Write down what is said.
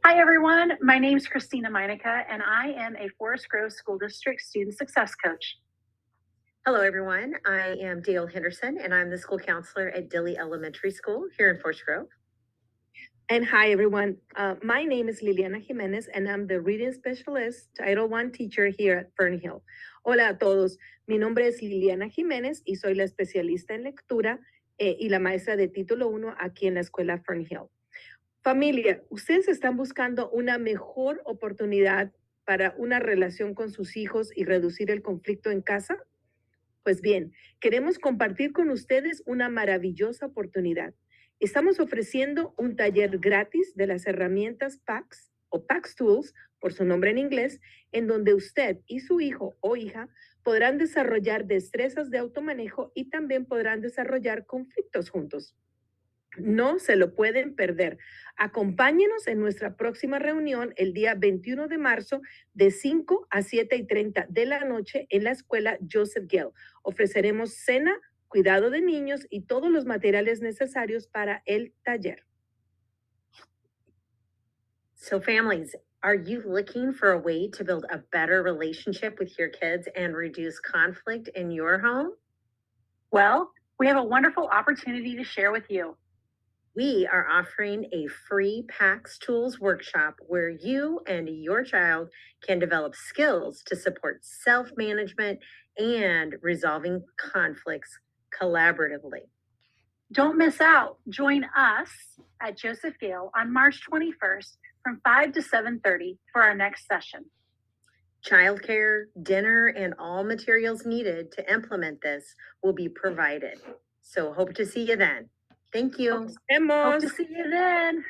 Hi, everyone. My name is Christina Meinica, and I am a Forest Grove School District Student Success Coach. Hello, everyone. I am Dale Henderson, and I'm the school counselor at Dilly Elementary School here in Forest Grove. And hi, everyone. My name is Liliana Jimenez, and I'm the Reading Specialist, Title I teacher here at Fernhill. Hola a todos. Mi nombre es Liliana Jiménez y soy la especialista en lectura y la maestra de Título 1 aquí en la escuela Fernhill. Familia, ¿ustedes están buscando una mejor oportunidad para una relación con sus hijos y reducir el conflicto en casa? Pues bien, queremos compartir con ustedes una maravillosa oportunidad. Estamos ofreciendo un taller gratis de las herramientas PAX o PAX Tools, por su nombre en inglés, en donde usted y su hijo o hija podrán desarrollar destrezas de automanejo y también podrán desarrollar conflictos juntos. No se lo pueden perder. Acompáñenos en nuestra próxima reunión el día 21 de marzo de 5 a 7:30 de la noche en la escuela Joseph Gale. Ofreceremos cena, cuidado de niños y todos los materiales necesarios para el taller. So, families, are you looking for a way to build a better relationship with your kids and reduce conflict in your home? Well, we have a wonderful opportunity to share with you. We are offering a free PAX Tools workshop where you and your child can develop skills to support self management and resolving conflicts collaboratively. Don't miss out. Join us at Joseph Gale on March 21st from 5 to 7:30 for our next session. Childcare, dinner, and all materials needed to implement this will be provided. So hope to see you then. Thank you. Hope to see you then.